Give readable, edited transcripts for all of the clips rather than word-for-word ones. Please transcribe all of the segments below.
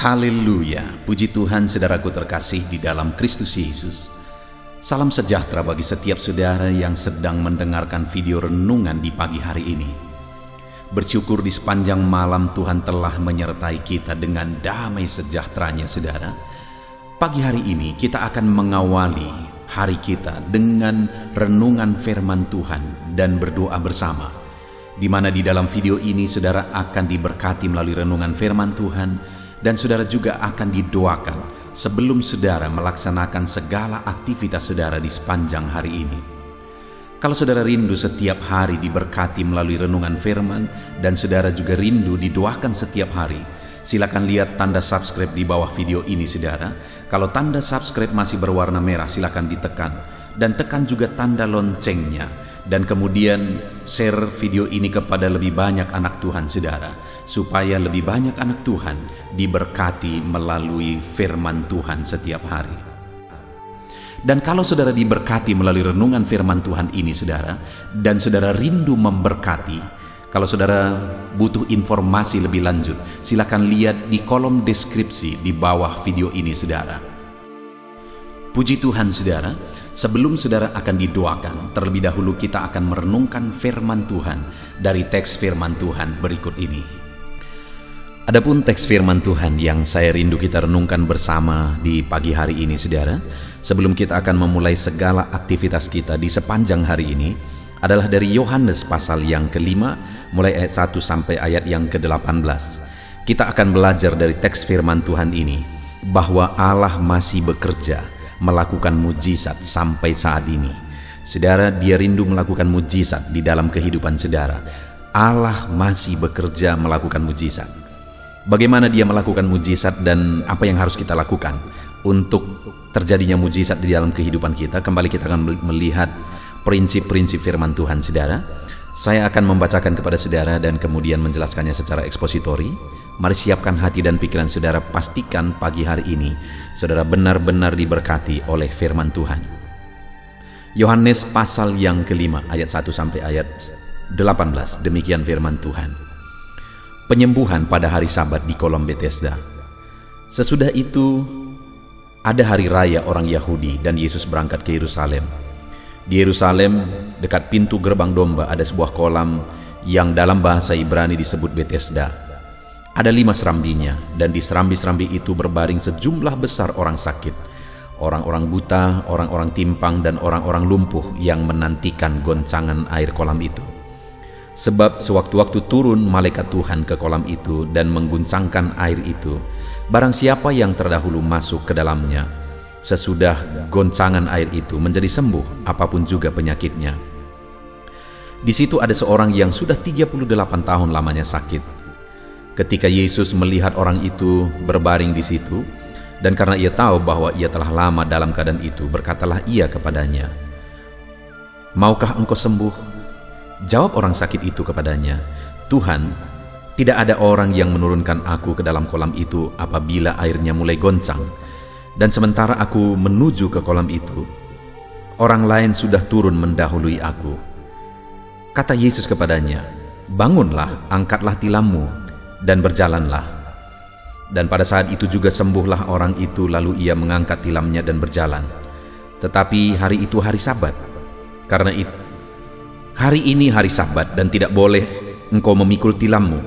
Haleluya, puji Tuhan saudaraku terkasih di dalam Kristus Yesus. Salam sejahtera bagi setiap saudara yang sedang mendengarkan video renungan di pagi hari ini. Bersyukur di sepanjang malam Tuhan telah menyertai kita dengan damai sejahteranya saudara. Pagi hari ini kita akan mengawali hari kita dengan renungan firman Tuhan dan berdoa bersama. Di mana di dalam video ini saudara akan diberkati melalui renungan firman Tuhan, dan saudara juga akan didoakan sebelum saudara melaksanakan segala aktivitas saudara di sepanjang hari ini. Kalau saudara rindu setiap hari diberkati melalui renungan firman, dan saudara juga rindu didoakan setiap hari, silakan lihat tanda subscribe di bawah video ini saudara. Kalau tanda subscribe masih berwarna merah, silakan ditekan, dan tekan juga tanda loncengnya. Dan kemudian share video ini kepada lebih banyak anak Tuhan saudara, supaya lebih banyak anak Tuhan diberkati melalui firman Tuhan setiap hari. Dan kalau saudara diberkati melalui renungan firman Tuhan ini saudara, dan saudara rindu memberkati, kalau saudara butuh informasi lebih lanjut, silakan lihat di kolom deskripsi di bawah video ini saudara. Puji Tuhan saudara, sebelum saudara akan didoakan, terlebih dahulu kita akan merenungkan firman Tuhan dari teks firman Tuhan berikut ini. Adapun teks firman Tuhan yang saya rindu kita renungkan bersama di pagi hari ini saudara, sebelum kita akan memulai segala aktivitas kita di sepanjang hari ini, adalah dari Yohanes pasal yang kelima, mulai ayat 1 sampai ayat yang ke-18. Kita akan belajar dari teks firman Tuhan ini, bahwa Allah masih bekerja melakukan mujizat sampai saat ini. Saudara, Dia rindu melakukan mujizat di dalam kehidupan saudara. Allah masih bekerja melakukan mujizat. Bagaimana Dia melakukan mujizat dan apa yang harus kita lakukan untuk terjadinya mujizat di dalam kehidupan kita? Kembali kita akan melihat prinsip-prinsip firman Tuhan saudara. Saya akan membacakan kepada saudara dan kemudian menjelaskannya secara ekspositori. Mari siapkan hati dan pikiran saudara, pastikan pagi hari ini saudara benar-benar diberkati oleh firman Tuhan. Yohanes pasal yang kelima ayat 1 sampai ayat 18, demikian firman Tuhan. Penyembuhan pada hari Sabat di kolam Betesda. Sesudah itu ada hari raya orang Yahudi dan Yesus berangkat ke Yerusalem. Di Yerusalem dekat pintu gerbang domba ada sebuah kolam yang dalam bahasa Ibrani disebut Betesda. Ada 5 serambinya, dan di serambi-serambi itu berbaring sejumlah besar orang sakit, orang-orang buta, orang-orang timpang, dan orang-orang lumpuh yang menantikan goncangan air kolam itu. Sebab sewaktu-waktu turun malaikat Tuhan ke kolam itu dan mengguncangkan air itu, barang siapa yang terdahulu masuk ke dalamnya, sesudah goncangan air itu menjadi sembuh apapun juga penyakitnya. Di situ ada seorang yang sudah 38 tahun lamanya sakit. Ketika Yesus melihat orang itu berbaring di situ, dan karena ia tahu bahwa ia telah lama dalam keadaan itu, berkatalah ia kepadanya, "Maukah engkau sembuh?" Jawab orang sakit itu kepadanya, "Tuhan, tidak ada orang yang menurunkan aku ke dalam kolam itu apabila airnya mulai goncang. Dan sementara aku menuju ke kolam itu, orang lain sudah turun mendahului aku." Kata Yesus kepadanya, "Bangunlah, angkatlah tilammu, dan berjalanlah." Dan pada saat itu juga sembuhlah orang itu, lalu ia mengangkat tilamnya dan berjalan. Tetapi hari itu hari Sabat. Karena itu, hari ini hari Sabat dan tidak boleh engkau memikul tilammu.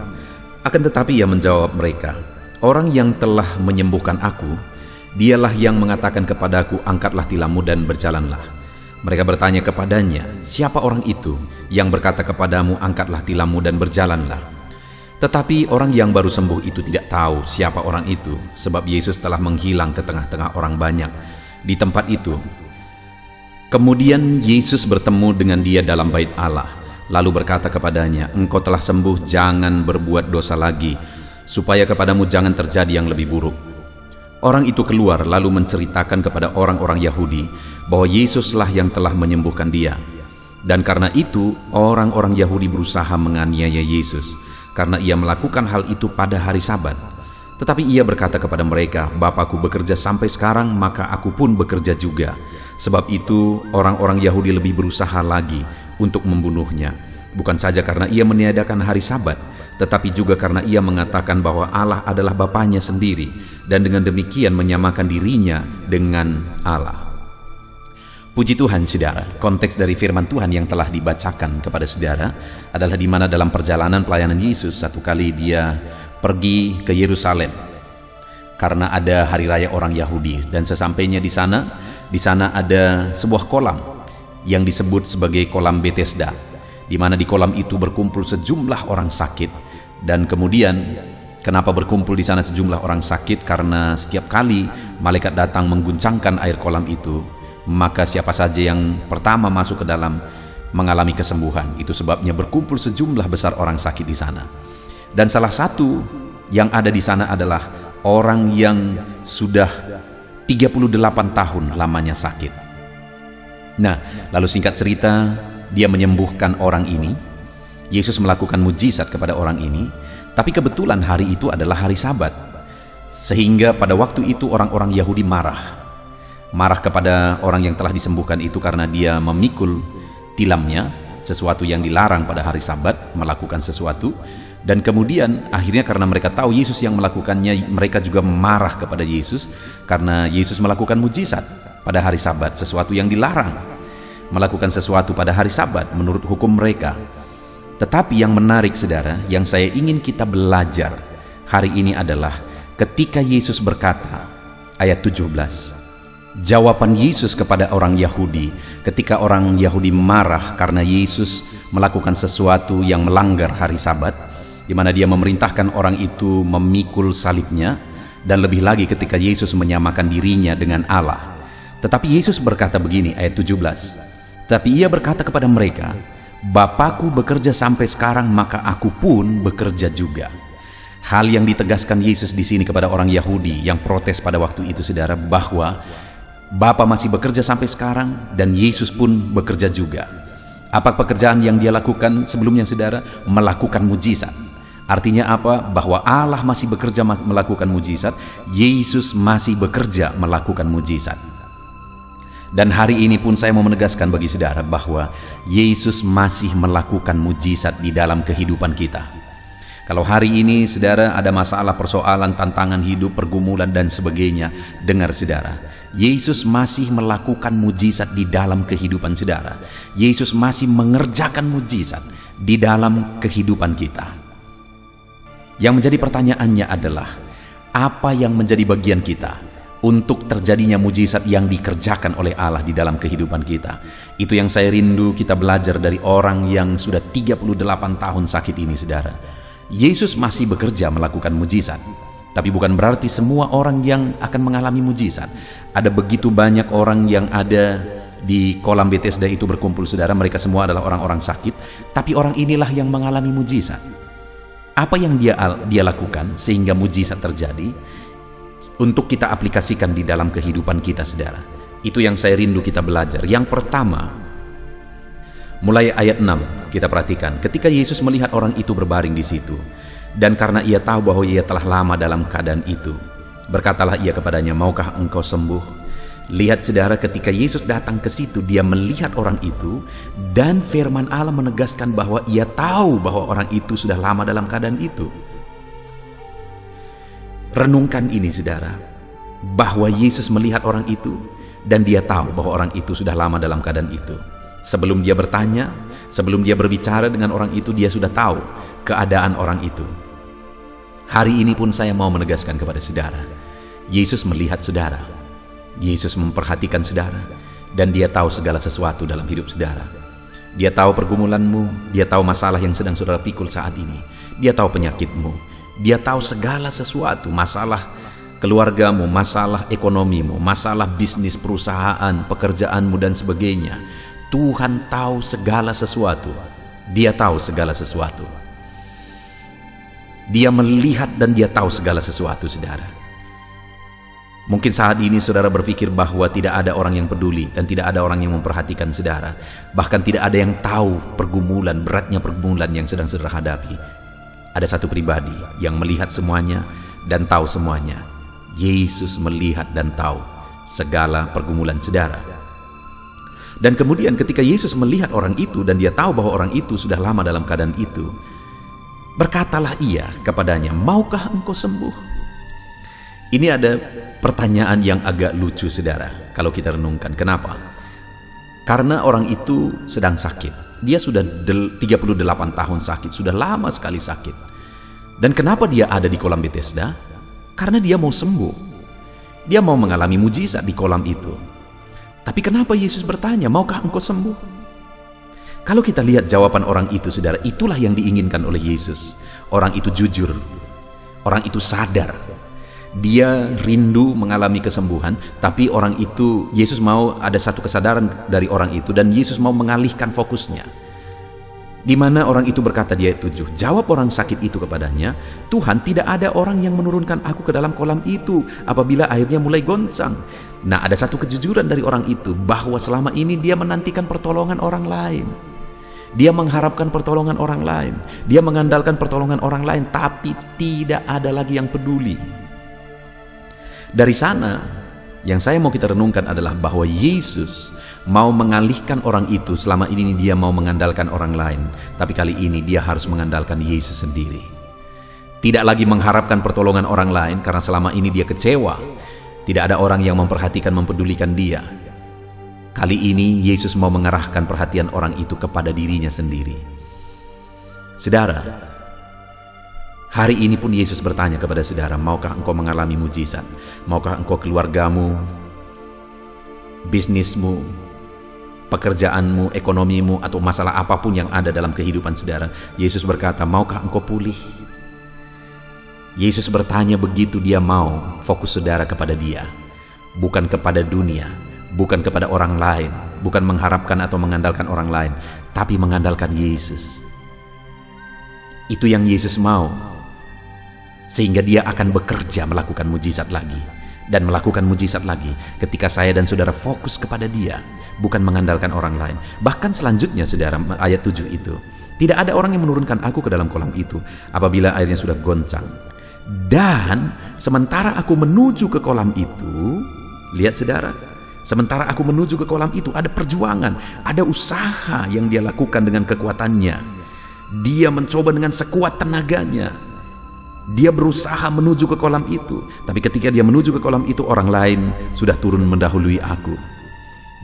Akan tetapi ia menjawab mereka, "Orang yang telah menyembuhkan aku, dialah yang mengatakan kepadaku, angkatlah tilammu dan berjalanlah." Mereka bertanya kepadanya, "Siapa orang itu yang berkata kepadamu, angkatlah tilammu dan berjalanlah?" Tetapi orang yang baru sembuh itu tidak tahu siapa orang itu, sebab Yesus telah menghilang ke tengah-tengah orang banyak di tempat itu. Kemudian Yesus bertemu dengan dia dalam bait Allah, lalu berkata kepadanya, "Engkau telah sembuh, jangan berbuat dosa lagi, supaya kepadamu jangan terjadi yang lebih buruk." Orang itu keluar lalu menceritakan kepada orang-orang Yahudi bahwa Yesuslah yang telah menyembuhkan dia. Dan karena itu orang-orang Yahudi berusaha menganiaya Yesus, karena ia melakukan hal itu pada hari Sabat. Tetapi ia berkata kepada mereka, "Bapakku bekerja sampai sekarang, maka aku pun bekerja juga." Sebab itu orang-orang Yahudi lebih berusaha lagi untuk membunuhnya, bukan saja karena ia meniadakan hari Sabat, tetapi juga karena ia mengatakan bahwa Allah adalah Bapanya sendiri, dan dengan demikian menyamakan dirinya dengan Allah. Puji Tuhan, saudara. Konteks dari firman Tuhan yang telah dibacakan kepada saudara adalah di mana dalam perjalanan pelayanan Yesus, satu kali dia pergi ke Yerusalem karena ada hari raya orang Yahudi, dan sesampainya di sana ada sebuah kolam yang disebut sebagai kolam Bethesda, di mana di kolam itu berkumpul sejumlah orang sakit. Dan kemudian kenapa berkumpul di sana sejumlah orang sakit? Karena setiap kali malaikat datang mengguncangkan air kolam itu, maka siapa saja yang pertama masuk ke dalam mengalami kesembuhan. Itu sebabnya berkumpul sejumlah besar orang sakit di sana. Dan salah satu yang ada di sana adalah orang yang sudah 38 tahun lamanya sakit. Nah, lalu singkat cerita, dia menyembuhkan orang ini. Yesus melakukan mujizat kepada orang ini, tapi kebetulan hari itu adalah hari Sabat. Sehingga pada waktu itu orang-orang Yahudi marah kepada orang yang telah disembuhkan itu karena dia memikul tilamnya, sesuatu yang dilarang pada hari Sabat, melakukan sesuatu. Dan kemudian akhirnya karena mereka tahu Yesus yang melakukannya, mereka juga marah kepada Yesus karena Yesus melakukan mujizat pada hari Sabat, sesuatu yang dilarang, melakukan sesuatu pada hari Sabat menurut hukum mereka. Tetapi yang menarik, saudara, yang saya ingin kita belajar hari ini adalah ketika Yesus berkata, ayat 17, jawaban Yesus kepada orang Yahudi ketika orang Yahudi marah karena Yesus melakukan sesuatu yang melanggar hari Sabat, di mana dia memerintahkan orang itu memikul salibnya, dan lebih lagi ketika Yesus menyamakan dirinya dengan Allah. Tetapi Yesus berkata begini, ayat 17, tapi ia berkata kepada mereka, Bapakku bekerja sampai sekarang, maka aku pun bekerja juga. Hal yang ditegaskan Yesus di sini kepada orang Yahudi yang protes pada waktu itu, saudara, bahwa Bapa masih bekerja sampai sekarang dan Yesus pun bekerja juga. Apa pekerjaan yang dia lakukan sebelumnya, saudara? Melakukan mujizat. Artinya apa? Bahwa Allah masih bekerja melakukan mujizat, Yesus masih bekerja melakukan mujizat. Dan hari ini pun saya mau menegaskan bagi saudara bahwa Yesus masih melakukan mujizat di dalam kehidupan kita. Kalau hari ini saudara ada masalah, persoalan, tantangan hidup, pergumulan dan sebagainya, dengar saudara, Yesus masih melakukan mujizat di dalam kehidupan saudara. Yesus masih mengerjakan mujizat di dalam kehidupan kita. Yang menjadi pertanyaannya adalah, apa yang menjadi bagian kita untuk terjadinya mujizat yang dikerjakan oleh Allah di dalam kehidupan kita? Itu yang saya rindu kita belajar dari orang yang sudah 38 tahun sakit ini, saudara. Yesus masih bekerja melakukan mujizat, tapi bukan berarti semua orang yang akan mengalami mujizat. Ada begitu banyak orang yang ada di kolam Bethesda itu berkumpul, saudara. Mereka semua adalah orang-orang sakit, tapi orang inilah yang mengalami mujizat. Apa yang dia lakukan sehingga mujizat terjadi untuk kita aplikasikan di dalam kehidupan kita, saudara. Itu yang saya rindu kita belajar. Yang pertama, mulai ayat 6 kita perhatikan. Ketika Yesus melihat orang itu berbaring di situ, dan karena ia tahu bahwa ia telah lama dalam keadaan itu, berkatalah ia kepadanya, maukah engkau sembuh? Lihat saudara, ketika Yesus datang ke situ, dia melihat orang itu, dan firman Allah menegaskan bahwa ia tahu bahwa orang itu sudah lama dalam keadaan itu. Renungkan ini saudara, bahwa Yesus melihat orang itu, dan dia tahu bahwa orang itu sudah lama dalam keadaan itu. Sebelum dia bertanya, sebelum dia berbicara dengan orang itu, dia sudah tahu keadaan orang itu. Hari ini pun saya mau menegaskan kepada saudara, Yesus melihat saudara, Yesus memperhatikan saudara, dan dia tahu segala sesuatu dalam hidup saudara. Dia tahu pergumulanmu, dia tahu masalah yang sedang saudara pikul saat ini, dia tahu penyakitmu, dia tahu segala sesuatu, masalah keluargamu, masalah ekonomimu, masalah bisnis, perusahaan, pekerjaanmu dan sebagainya. Tuhan tahu segala sesuatu. Dia tahu segala sesuatu. Dia melihat dan dia tahu segala sesuatu, saudara. Mungkin saat ini saudara berpikir bahwa tidak ada orang yang peduli dan tidak ada orang yang memperhatikan saudara. Bahkan tidak ada yang tahu pergumulan, beratnya pergumulan yang sedang saudara hadapi. Ada satu pribadi yang melihat semuanya dan tahu semuanya. Yesus melihat dan tahu segala pergumulan saudara. Dan kemudian ketika Yesus melihat orang itu dan dia tahu bahwa orang itu sudah lama dalam keadaan itu, Berkatalah ia kepadanya, "Maukah engkau sembuh?" Ini ada pertanyaan yang agak lucu, saudara, kalau kita renungkan. Kenapa? Karena orang itu sedang sakit. Dia sudah 38 tahun sakit, sudah lama sekali sakit. Dan kenapa dia ada di kolam Bethesda? Karena dia mau sembuh. Dia mau mengalami mujizat di kolam itu. Tapi kenapa Yesus bertanya, "Maukah engkau sembuh?" Kalau kita lihat jawaban orang itu, saudara, itulah yang diinginkan oleh Yesus. Orang itu jujur, orang itu sadar, dia rindu mengalami kesembuhan, tapi orang itu, Yesus mau ada satu kesadaran dari orang itu, dan Yesus mau mengalihkan fokusnya. Di mana orang itu berkata, dia 7, jawab orang sakit itu kepadanya, "Tuhan, tidak ada orang yang menurunkan aku ke dalam kolam itu apabila airnya mulai goncang." Nah, ada satu kejujuran dari orang itu, bahwa selama ini dia menantikan pertolongan orang lain. Dia mengharapkan pertolongan orang lain. Dia mengandalkan pertolongan orang lain, tapi tidak ada lagi yang peduli. Dari sana, yang saya mau kita renungkan adalah bahwa Yesus mau mengalihkan orang itu. Selama ini dia mau mengandalkan orang lain, tapi kali ini dia harus mengandalkan Yesus sendiri. Tidak lagi mengharapkan pertolongan orang lain, karena selama ini dia kecewa. Tidak ada orang yang memperhatikan, mempedulikan dia. Kali ini Yesus mau mengarahkan perhatian orang itu kepada dirinya sendiri. Saudara, hari ini pun Yesus bertanya kepada saudara, "Maukah engkau mengalami mujizat? Maukah engkau, keluargamu, bisnismu, pekerjaanmu, ekonomimu, atau masalah apapun yang ada dalam kehidupan saudara?" Yesus berkata, "Maukah engkau pulih?" Yesus bertanya begitu dia mau fokus saudara kepada dia, bukan kepada dunia, bukan kepada orang lain, bukan mengharapkan atau mengandalkan orang lain, tapi mengandalkan Yesus. Itu yang Yesus mau, sehingga dia akan bekerja melakukan mujizat lagi, dan melakukan mujizat lagi ketika saya dan saudara fokus kepada dia, bukan mengandalkan orang lain. Bahkan selanjutnya, saudara, ayat 7 itu, "Tidak ada orang yang menurunkan aku ke dalam kolam itu apabila airnya sudah goncang. Dan sementara aku menuju ke kolam itu," lihat saudara, sementara aku menuju ke kolam itu, ada perjuangan, ada usaha yang dia lakukan dengan kekuatannya. Dia mencoba dengan sekuat tenaganya. Dia berusaha menuju ke kolam itu. Tapi ketika dia menuju ke kolam itu, orang lain sudah turun mendahului aku.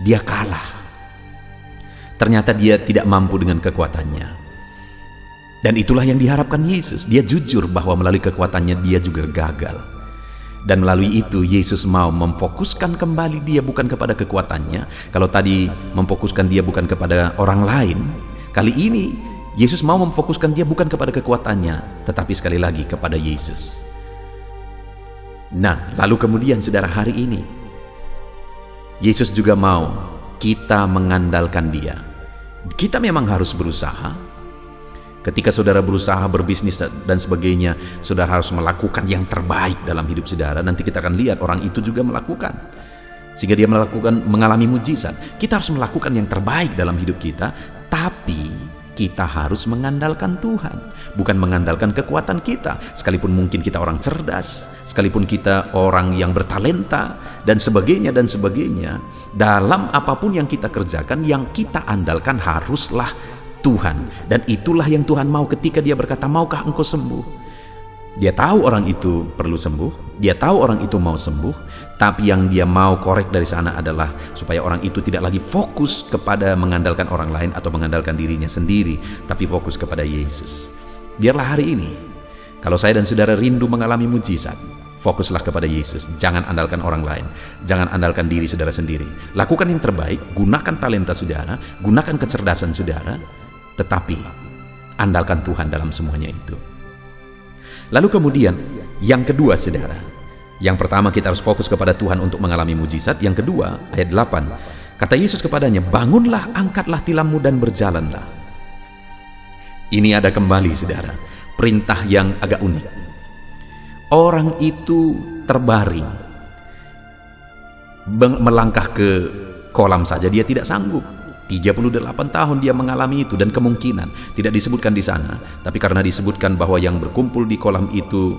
Dia kalah. Ternyata dia tidak mampu dengan kekuatannya. Dan itulah yang diharapkan Yesus. Dia jujur bahwa melalui kekuatannya dia juga gagal. Dan melalui itu Yesus mau memfokuskan kembali dia bukan kepada kekuatannya. Kalau tadi memfokuskan dia bukan kepada orang lain, kali ini Yesus mau memfokuskan dia bukan kepada kekuatannya, tetapi sekali lagi kepada Yesus. Nah, lalu kemudian saudara, hari ini Yesus juga mau kita mengandalkan dia. Kita memang harus berusaha. Ketika saudara berusaha berbisnis dan sebagainya, saudara harus melakukan yang terbaik dalam hidup saudara. Nanti kita akan lihat orang itu juga melakukan, sehingga dia mengalami mujizat. Kita harus melakukan yang terbaik dalam hidup kita, tapi kita harus mengandalkan Tuhan, bukan mengandalkan kekuatan kita. Sekalipun mungkin kita orang cerdas, sekalipun kita orang yang bertalenta, dan sebagainya, dalam apapun yang kita kerjakan, yang kita andalkan haruslah Tuhan. Dan itulah yang Tuhan mau ketika dia berkata, "Maukah engkau sembuh?" Dia tahu orang itu perlu sembuh, dia tahu orang itu mau sembuh, tapi yang dia mau korek dari sana adalah supaya orang itu tidak lagi fokus kepada mengandalkan orang lain atau mengandalkan dirinya sendiri, tapi fokus kepada Yesus. Biarlah hari ini, kalau saya dan saudara rindu mengalami mujizat, fokuslah kepada Yesus. Jangan andalkan orang lain, jangan andalkan diri saudara sendiri. Lakukan yang terbaik, gunakan talenta saudara, gunakan kecerdasan saudara, tetapi andalkan Tuhan dalam semuanya itu. Lalu kemudian yang kedua, saudara, yang pertama kita harus fokus kepada Tuhan untuk mengalami mujizat. Yang kedua, ayat 8, kata Yesus kepadanya, "Bangunlah, angkatlah tilammu dan berjalanlah." Ini ada kembali, saudara, perintah yang agak unik. Orang itu terbaring, melangkah ke kolam saja dia tidak sanggup. 38 tahun dia mengalami itu, dan kemungkinan tidak disebutkan di sana, tapi karena disebutkan bahwa yang berkumpul di kolam itu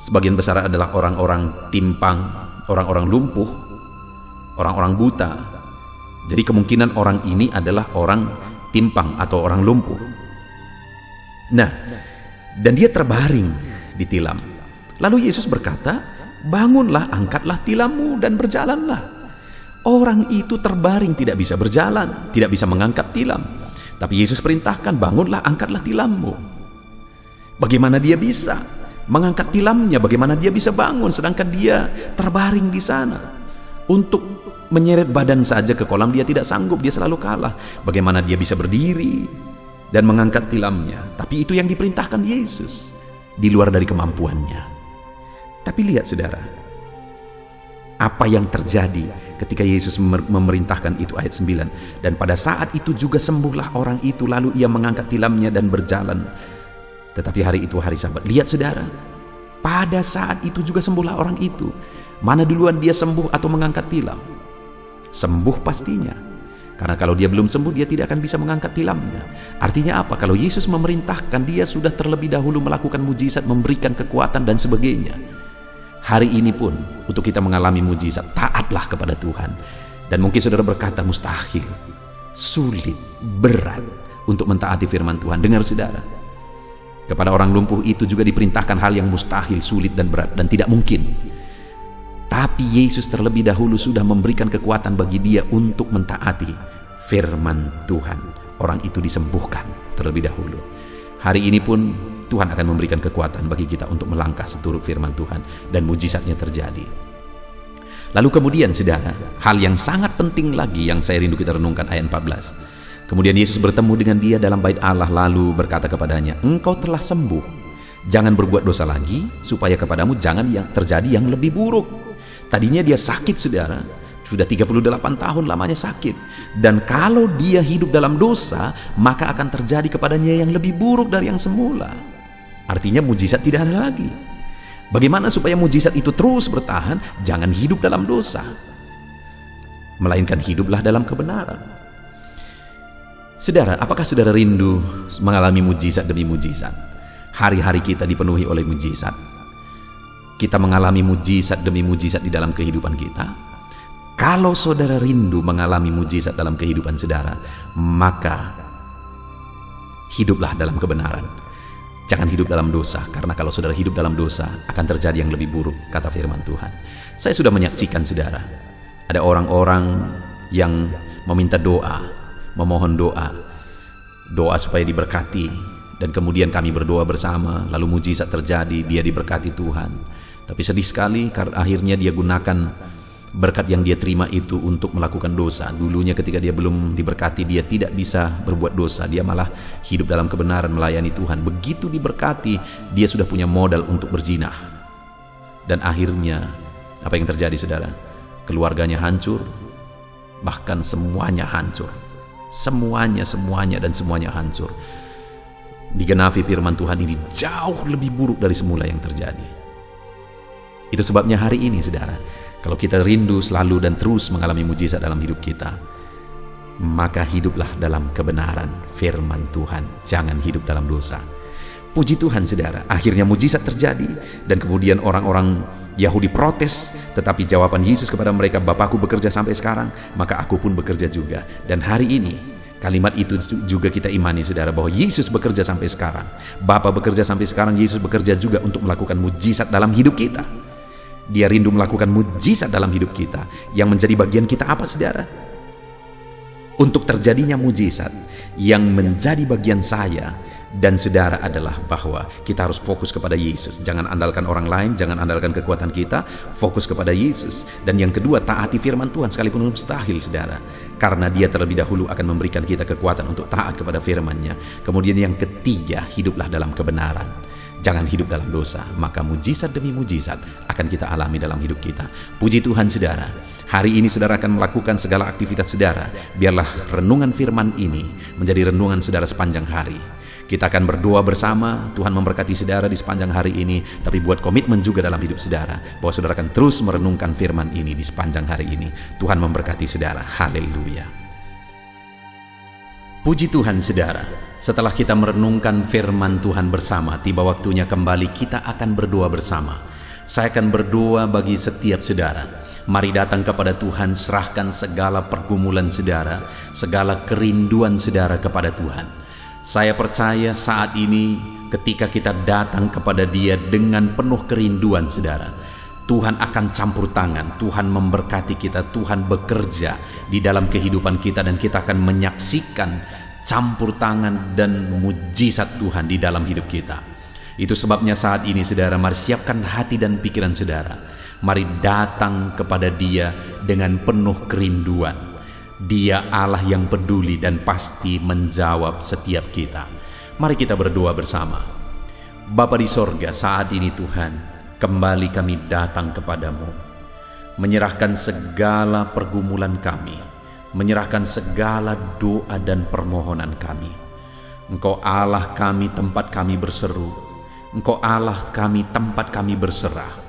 sebagian besar adalah orang-orang timpang, orang-orang lumpuh, orang-orang buta. Jadi kemungkinan orang ini adalah orang timpang atau orang lumpuh. Nah, dan dia terbaring di tilam. Lalu Yesus berkata, bangunlah, angkatlah tilammu dan berjalanlah. Orang itu terbaring, tidak bisa berjalan, tidak bisa mengangkat tilam. Tapi Yesus perintahkan, bangunlah, angkatlah tilammu. Bagaimana dia bisa mengangkat tilamnya? Bagaimana dia bisa bangun sedangkan dia terbaring di sana? Untuk menyeret badan saja ke kolam dia tidak sanggup, dia selalu kalah. Bagaimana dia bisa berdiri dan mengangkat tilamnya? Tapi itu yang diperintahkan Yesus, di luar dari kemampuannya. Tapi lihat saudara, apa yang terjadi ketika Yesus memerintahkan itu, ayat 9. Dan pada saat itu juga sembuhlah orang itu, lalu ia mengangkat tilamnya dan berjalan. Tetapi hari itu hari Sabat. Lihat saudara, pada saat itu juga sembuhlah orang itu. Mana duluan dia sembuh atau mengangkat tilam? Sembuh pastinya. Karena kalau dia belum sembuh, dia tidak akan bisa mengangkat tilamnya. Artinya apa? Kalau Yesus memerintahkan, dia sudah terlebih dahulu melakukan mujizat, memberikan kekuatan dan sebagainya. Hari ini pun untuk kita mengalami mujizat, taatlah kepada Tuhan. Dan mungkin saudara berkata, mustahil, sulit, berat untuk mentaati firman Tuhan. Dengar saudara, kepada orang lumpuh itu juga diperintahkan hal yang mustahil, sulit dan berat dan tidak mungkin. Tapi Yesus terlebih dahulu sudah memberikan kekuatan bagi dia untuk mentaati firman Tuhan. Orang itu disembuhkan terlebih dahulu. Hari ini pun Tuhan akan memberikan kekuatan bagi kita untuk melangkah seturut firman Tuhan dan mujizatnya terjadi. Lalu kemudian saudara, hal yang sangat penting lagi yang saya rindu kita renungkan, ayat 14. Kemudian Yesus bertemu dengan dia dalam bait Allah, lalu berkata kepadanya, engkau telah sembuh, jangan berbuat dosa lagi, supaya kepadamu jangan terjadi yang lebih buruk. Tadinya dia sakit saudara, sudah 38 tahun lamanya sakit. Dan kalau dia hidup dalam dosa, maka akan terjadi kepadanya yang lebih buruk dari yang semula. Artinya mujizat tidak ada lagi. Bagaimana supaya mujizat itu terus bertahan? Jangan hidup dalam dosa, melainkan hiduplah dalam kebenaran. Saudara, apakah saudara rindu mengalami mujizat demi mujizat? Hari-hari kita dipenuhi oleh mujizat. Kita mengalami mujizat demi mujizat di dalam kehidupan kita. Kalau saudara rindu mengalami mujizat dalam kehidupan saudara, maka hiduplah dalam kebenaran. Jangan hidup dalam dosa, karena kalau saudara hidup dalam dosa akan terjadi yang lebih buruk, kata firman Tuhan. Saya sudah menyaksikan saudara, ada orang-orang yang meminta doa, memohon doa supaya diberkati, dan kemudian kami berdoa bersama, lalu mujizat terjadi, dia diberkati Tuhan. Tapi sedih sekali karena akhirnya dia gunakan berkat yang dia terima itu untuk melakukan dosa. Dulunya ketika dia belum diberkati, dia tidak bisa berbuat dosa, dia malah hidup dalam kebenaran, melayani Tuhan. Begitu diberkati, dia sudah punya modal untuk berzinah. Dan akhirnya apa yang terjadi saudara? Keluarganya hancur, bahkan semuanya hancur. Semuanya hancur. Digenapi firman Tuhan ini jauh lebih buruk dari semula yang terjadi. Itu sebabnya hari ini saudara, kalau kita rindu selalu dan terus mengalami mujizat dalam hidup kita, maka hiduplah dalam kebenaran firman Tuhan, jangan hidup dalam dosa. Puji Tuhan saudara, akhirnya mujizat terjadi, dan kemudian orang-orang Yahudi protes, tetapi jawaban Yesus kepada mereka, Bapakku bekerja sampai sekarang, maka aku pun bekerja juga. Dan hari ini kalimat itu juga kita imani saudara, bahwa Yesus bekerja sampai sekarang, Bapa bekerja sampai sekarang, Yesus bekerja juga untuk melakukan mujizat dalam hidup kita. Dia rindu melakukan mujizat dalam hidup kita. Yang menjadi bagian kita apa saudara? Untuk terjadinya mujizat, yang menjadi bagian saya dan saudara adalah bahwa kita harus fokus kepada Yesus. Jangan andalkan orang lain, jangan andalkan kekuatan kita, fokus kepada Yesus. Dan yang kedua, taati firman Tuhan sekalipun mustahil saudara, karena dia terlebih dahulu akan memberikan kita kekuatan untuk taat kepada firman-Nya. Kemudian yang ketiga, hiduplah dalam kebenaran. Jangan hidup dalam dosa, maka mujizat demi mujizat akan kita alami dalam hidup kita. Puji Tuhan saudara, hari ini saudara akan melakukan segala aktivitas saudara. Biarlah renungan firman ini menjadi renungan saudara sepanjang hari. Kita akan berdoa bersama, Tuhan memberkati saudara di sepanjang hari ini. Tapi buat komitmen juga dalam hidup saudara, bahwa saudara akan terus merenungkan firman ini di sepanjang hari ini. Tuhan memberkati saudara, haleluya. Puji Tuhan saudara, setelah kita merenungkan firman Tuhan bersama, tiba waktunya kembali kita akan berdoa bersama. Saya akan berdoa bagi setiap saudara. Mari datang kepada Tuhan, serahkan segala pergumulan saudara, segala kerinduan saudara kepada Tuhan. Saya percaya saat ini ketika kita datang kepada Dia dengan penuh kerinduan, saudara, Tuhan akan campur tangan, Tuhan memberkati kita, Tuhan bekerja di dalam kehidupan kita, dan kita akan menyaksikan campur tangan dan mujizat Tuhan di dalam hidup kita. Itu sebabnya saat ini, saudara, mari siapkan hati dan pikiran saudara. Mari datang kepada Dia dengan penuh kerinduan. Dia Allah yang peduli dan pasti menjawab setiap kita. Mari kita berdoa bersama. Bapa di sorga, saat ini Tuhan, kembali kami datang kepadamu, menyerahkan segala pergumulan kami, menyerahkan segala doa dan permohonan kami. Engkau Allah kami, tempat kami berseru. Engkau Allah kami, tempat kami berserah.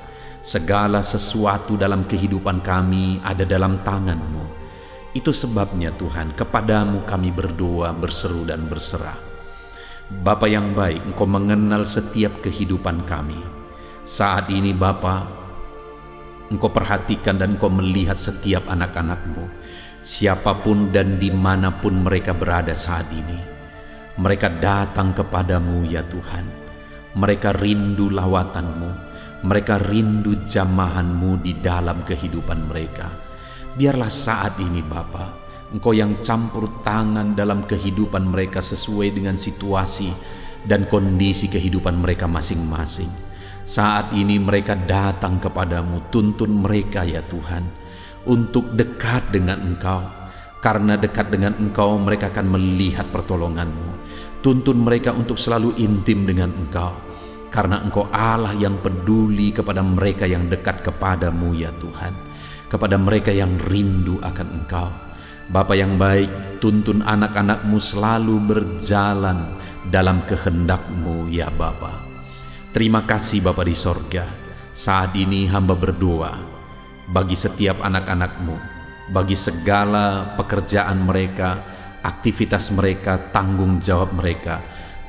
Segala sesuatu dalam kehidupan kami ada dalam tangan-Mu. Itu sebabnya Tuhan, kepadamu kami berdoa, berseru dan berserah. Bapa yang baik, Engkau mengenal setiap kehidupan kami. Saat ini Bapa, Engkau perhatikan dan Engkau melihat setiap anak-anak-Mu, siapapun dan dimanapun mereka berada saat ini. Mereka datang kepadamu ya Tuhan. Mereka rindu lawatan-Mu. Mereka rindu jamahan-Mu di dalam kehidupan mereka. Biarlah saat ini Bapa, Engkau yang campur tangan dalam kehidupan mereka sesuai dengan situasi dan kondisi kehidupan mereka masing-masing. Saat ini mereka datang kepadamu, tuntun mereka ya Tuhan, untuk dekat dengan Engkau. Karena dekat dengan Engkau, mereka akan melihat pertolongan-Mu. Tuntun mereka untuk selalu intim dengan Engkau. Karena Engkau Allah yang peduli kepada mereka yang dekat kepadamu ya Tuhan, kepada mereka yang rindu akan Engkau. Bapa yang baik, tuntun anak-anak-Mu selalu berjalan dalam kehendak-Mu ya Bapa. Terima kasih Bapa di sorga. Saat ini hamba berdoa bagi setiap anak-anak-Mu, bagi segala pekerjaan mereka, aktivitas mereka, tanggung jawab mereka.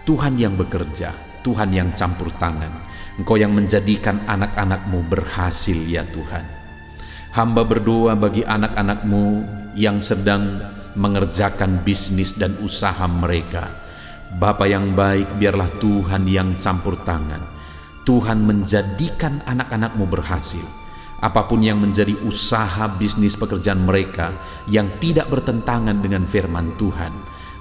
Tuhan yang bekerja, Tuhan yang campur tangan. Engkau yang menjadikan anak-anak-Mu berhasil ya Tuhan. Hamba berdoa bagi anak-anak-Mu yang sedang mengerjakan bisnis dan usaha mereka. Bapa yang baik, biarlah Tuhan yang campur tangan. Tuhan menjadikan anak-anak-Mu berhasil. Apapun yang menjadi usaha bisnis pekerjaan mereka yang tidak bertentangan dengan firman Tuhan,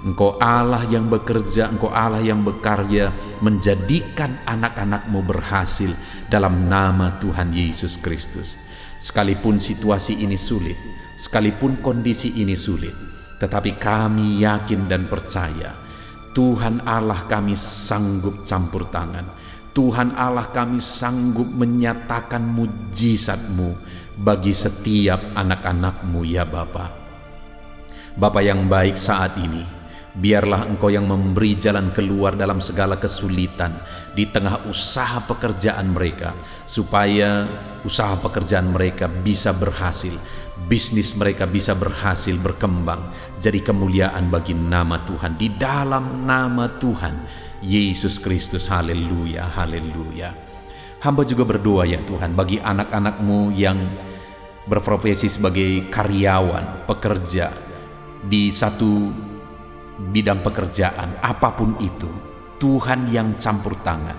Engkau Allah yang bekerja, Engkau Allah yang berkarya, menjadikan anak-anak-Mu berhasil dalam nama Tuhan Yesus Kristus. Sekalipun situasi ini sulit, sekalipun kondisi ini sulit, tetapi kami yakin dan percaya Tuhan Allah kami sanggup campur tangan. Tuhan Allah kami sanggup menyatakan mujizat-Mu bagi setiap anak-anak-Mu ya Bapa. Bapa yang baik, saat ini biarlah Engkau yang memberi jalan keluar dalam segala kesulitan di tengah usaha pekerjaan mereka, supaya usaha pekerjaan mereka bisa berhasil, bisnis mereka bisa berhasil berkembang, jadi kemuliaan bagi nama Tuhan, di dalam nama Tuhan Yesus Kristus. Haleluya, haleluya. Hamba juga berdoa ya Tuhan bagi anak-anak-Mu yang berprofesi sebagai karyawan, pekerja di satu bidang pekerjaan, apapun itu, Tuhan yang campur tangan.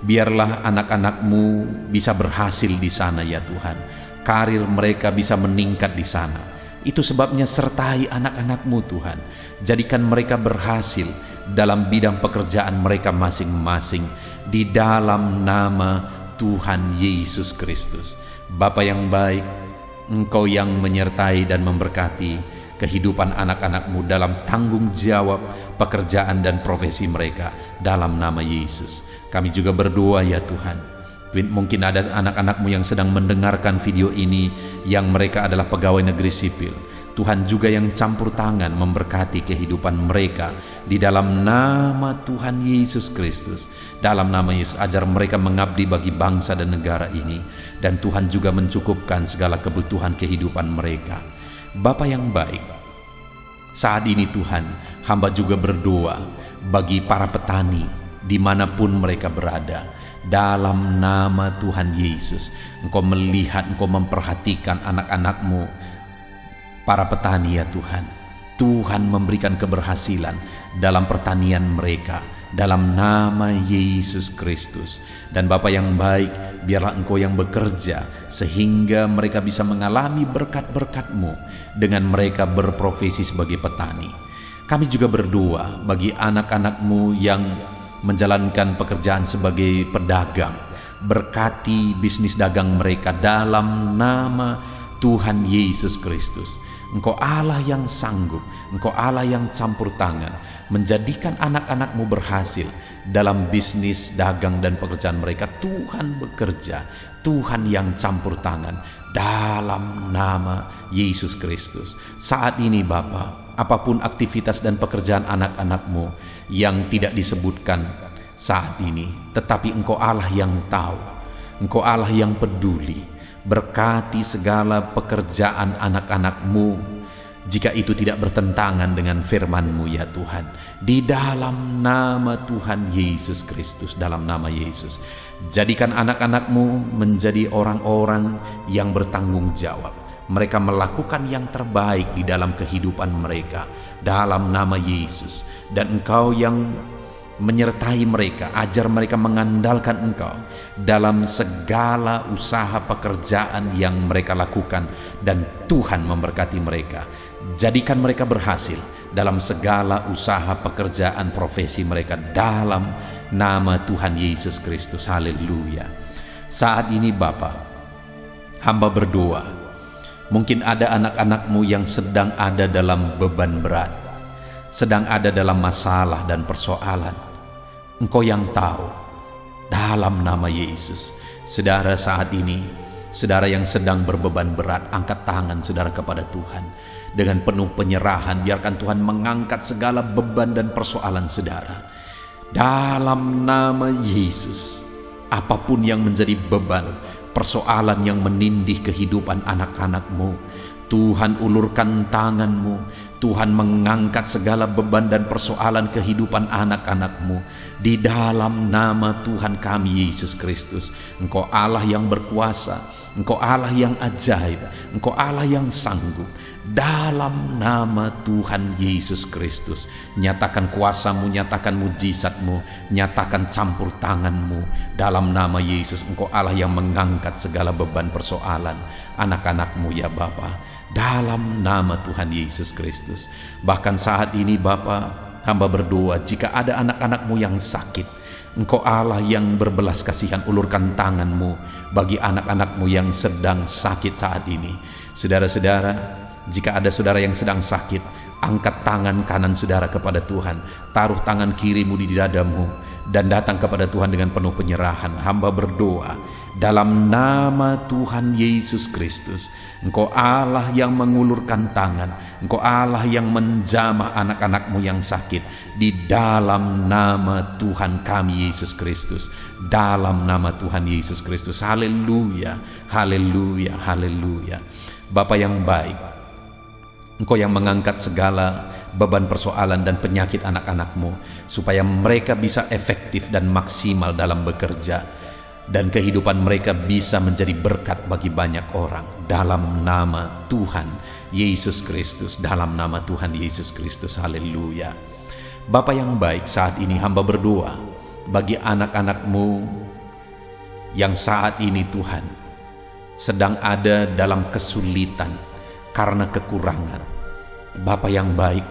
Biarlah anak-anak-Mu bisa berhasil di sana ya Tuhan. Karir mereka bisa meningkat di sana. Itu sebabnya sertai anak-anak-Mu Tuhan. Jadikan mereka berhasil dalam bidang pekerjaan mereka masing-masing, di dalam nama Tuhan Yesus Kristus. Bapa yang baik, Engkau yang menyertai dan memberkati kehidupan anak-anak-Mu dalam tanggung jawab pekerjaan dan profesi mereka, dalam nama Yesus. Kami juga berdoa ya Tuhan, mungkin ada anak-anak-Mu yang sedang mendengarkan video ini yang mereka adalah pegawai negeri sipil. Tuhan juga yang campur tangan memberkati kehidupan mereka di dalam nama Tuhan Yesus Kristus. Dalam nama Yesus, ajar mereka mengabdi bagi bangsa dan negara ini, dan Tuhan juga mencukupkan segala kebutuhan kehidupan mereka. Bapa yang baik, saat ini Tuhan, hamba juga berdoa bagi para petani dimanapun mereka berada. Dalam nama Tuhan Yesus, Engkau melihat, Engkau memperhatikan anak-anak-Mu, para petani ya Tuhan. Tuhan memberikan keberhasilan dalam pertanian mereka, dalam nama Yesus Kristus. Dan Bapa yang baik, biarlah Engkau yang bekerja sehingga mereka bisa mengalami berkat-berkat-Mu dengan mereka berprofesi sebagai petani. Kami juga berdoa bagi anak-anak-Mu yang menjalankan pekerjaan sebagai pedagang. Berkati bisnis dagang mereka dalam nama Tuhan Yesus Kristus. Engkau Allah yang sanggup, Engkau Allah yang campur tangan, menjadikan anak-anak-Mu berhasil dalam bisnis, dagang, dan pekerjaan mereka. Tuhan bekerja, Tuhan yang campur tangan dalam nama Yesus Kristus. Saat ini Bapa, apapun aktivitas dan pekerjaan anak-anak-Mu yang tidak disebutkan saat ini, tetapi Engkau Allah yang tahu, Engkau Allah yang peduli. Berkati segala pekerjaan anak-anak-Mu jika itu tidak bertentangan dengan firman-Mu ya Tuhan. Di dalam nama Tuhan Yesus Kristus, dalam nama Yesus, jadikan anak-anak-Mu menjadi orang-orang yang bertanggung jawab. Mereka melakukan yang terbaik di dalam kehidupan mereka dalam nama Yesus. Dan Engkau yang menyertai mereka, ajar mereka mengandalkan Engkau dalam segala usaha pekerjaan yang mereka lakukan, dan Tuhan memberkati mereka. Jadikan mereka berhasil dalam segala usaha pekerjaan profesi mereka dalam nama Tuhan Yesus Kristus. Haleluya. Saat ini Bapa, hamba berdoa, mungkin ada anak-anak-Mu yang sedang ada dalam beban berat, sedang ada dalam masalah dan persoalan. Engkau yang tahu, dalam nama Yesus. Saudara, saat ini saudara yang sedang berbeban berat, angkat tangan saudara kepada Tuhan dengan penuh penyerahan. Biarkan Tuhan mengangkat segala beban dan persoalan saudara dalam nama Yesus. Apapun yang menjadi beban, persoalan yang menindih kehidupan anak-anak-Mu, Tuhan ulurkan tangan-Mu. Tuhan mengangkat segala beban dan persoalan kehidupan anak-anak-Mu di dalam nama Tuhan kami Yesus Kristus. Engkau Allah yang berkuasa, Engkau Allah yang ajaib, Engkau Allah yang sanggup. Dalam nama Tuhan Yesus Kristus, nyatakan kuasa-Mu, nyatakan mujizat-Mu, nyatakan campur tangan-Mu. Dalam nama Yesus, Engkau Allah yang mengangkat segala beban persoalan anak-anak-Mu ya Bapa. Dalam nama Tuhan Yesus Kristus. Bahkan saat ini Bapa, hamba berdoa, jika ada anak-anak-Mu yang sakit, Engkau Allah yang berbelas kasihan, ulurkan tangan-Mu bagi anak-anak-Mu yang sedang sakit saat ini. Saudara-saudara, jika ada saudara yang sedang sakit, angkat tangan kanan saudara kepada Tuhan, taruh tangan kirimu di dadamu, dan datang kepada Tuhan dengan penuh penyerahan. Hamba berdoa dalam nama Tuhan Yesus Kristus. Engkau Allah yang mengulurkan tangan, Engkau Allah yang menjamah anak-anak-Mu yang sakit. Di dalam nama Tuhan kami Yesus Kristus, dalam nama Tuhan Yesus Kristus. Haleluya, haleluya, haleluya. Bapa yang baik, Engkau yang mengangkat segala beban persoalan dan penyakit anak-anak-Mu, supaya mereka bisa efektif dan maksimal dalam bekerja, dan kehidupan mereka bisa menjadi berkat bagi banyak orang. Dalam nama Tuhan Yesus Kristus, dalam nama Tuhan Yesus Kristus. Haleluya. Bapa yang baik, saat ini hamba berdoa bagi anak-anak-Mu yang saat ini Tuhan sedang ada dalam kesulitan karena kekurangan. Bapa yang baik,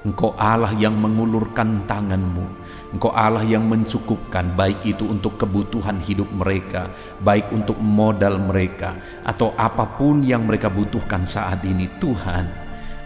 Engkau Allah yang mengulurkan tangan-Mu, Engkau Allah yang mencukupkan, baik itu untuk kebutuhan hidup mereka, baik untuk modal mereka, atau apapun yang mereka butuhkan saat ini. Tuhan,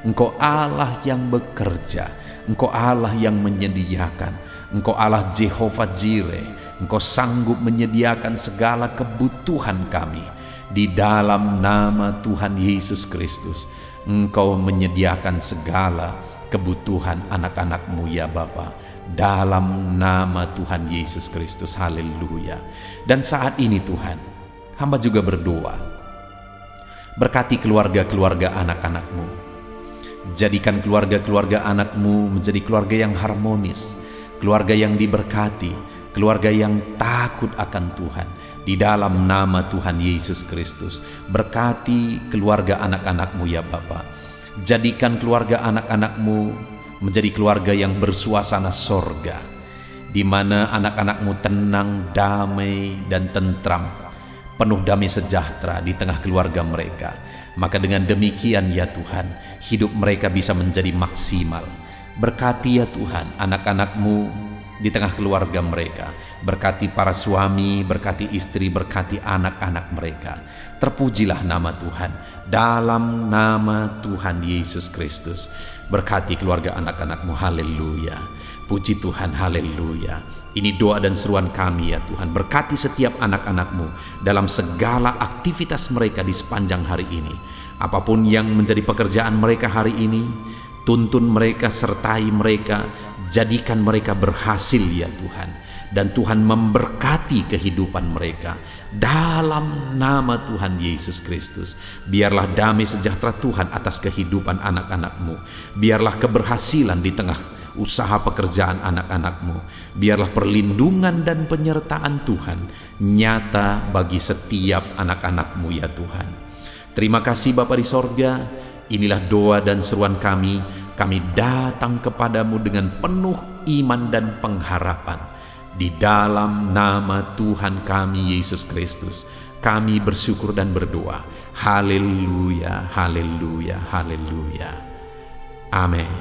Engkau Allah yang bekerja, Engkau Allah yang menyediakan, Engkau Allah Jehovah Jireh, Engkau sanggup menyediakan segala kebutuhan kami. Di dalam nama Tuhan Yesus Kristus, Engkau menyediakan segala kebutuhan anak-anak-Mu ya Bapa, dalam nama Tuhan Yesus Kristus. Haleluya. Dan saat ini Tuhan, hamba juga berdoa, berkati keluarga-keluarga anak-anak-Mu. Jadikan keluarga-keluarga anak-Mu menjadi keluarga yang harmonis, keluarga yang diberkati, keluarga yang takut akan Tuhan. Di dalam nama Tuhan Yesus Kristus, berkati keluarga anak-anak-Mu ya Bapa. Jadikan keluarga anak-anak-Mu menjadi keluarga yang bersuasana sorga. di mana anak-anak-Mu tenang, damai, dan tentram, penuh damai sejahtera di tengah keluarga mereka. Maka dengan demikian ya Tuhan, hidup mereka bisa menjadi maksimal. Berkati ya Tuhan anak-anak-Mu di tengah keluarga mereka. Berkati para suami, berkati istri, berkati anak-anak mereka. Terpujilah nama Tuhan, dalam nama Tuhan Yesus Kristus. Berkati keluarga anak-anak-Mu, haleluya. Puji Tuhan, haleluya. Ini doa dan seruan kami ya Tuhan. Berkati setiap anak-anak-Mu dalam segala aktivitas mereka di sepanjang hari ini. Apapun yang menjadi pekerjaan mereka hari ini, tuntun mereka, sertai mereka, jadikan mereka berhasil ya Tuhan. Dan Tuhan memberkati kehidupan mereka dalam nama Tuhan Yesus Kristus. Biarlah damai sejahtera Tuhan atas kehidupan anak-anak-Mu. Biarlah keberhasilan di tengah usaha pekerjaan anak-anak-Mu. Biarlah perlindungan dan penyertaan Tuhan nyata bagi setiap anak-anak-Mu ya Tuhan. Terima kasih Bapa di sorga. Inilah doa dan seruan kami. Kami datang kepadamu dengan penuh iman dan pengharapan. Di dalam nama Tuhan kami Yesus Kristus, kami bersyukur dan berdoa. Haleluya, haleluya, haleluya. Amin.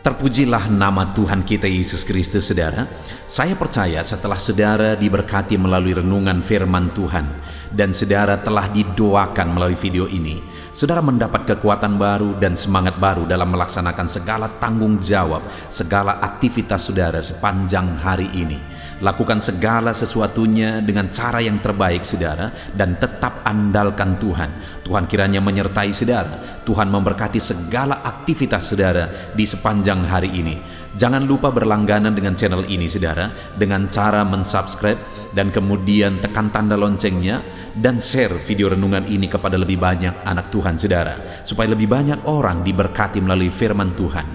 Terpujilah nama Tuhan kita Yesus Kristus, saudara. Saya percaya setelah saudara diberkati melalui renungan firman Tuhan dan saudara telah didoakan melalui video ini, saudara mendapat kekuatan baru dan semangat baru dalam melaksanakan segala tanggung jawab, segala aktivitas saudara sepanjang hari ini. Lakukan segala sesuatunya dengan cara yang terbaik saudara, dan tetap andalkan Tuhan. Tuhan kiranya menyertai saudara. Tuhan memberkati segala aktivitas saudara di sepanjang hari ini. Jangan lupa berlangganan dengan channel ini saudara, dengan cara mensubscribe dan kemudian tekan tanda loncengnya, dan share video renungan ini kepada lebih banyak anak Tuhan saudara, supaya lebih banyak orang diberkati melalui firman Tuhan.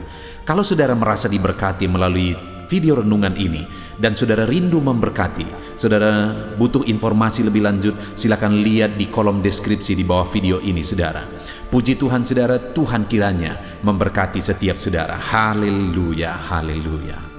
Kalau saudara merasa diberkati melalui video renungan ini dan saudara rindu memberkati, saudara butuh informasi lebih lanjut, silakan lihat di kolom deskripsi di bawah video ini saudara. Puji Tuhan saudara, Tuhan kiranya memberkati setiap saudara. Haleluya, haleluya.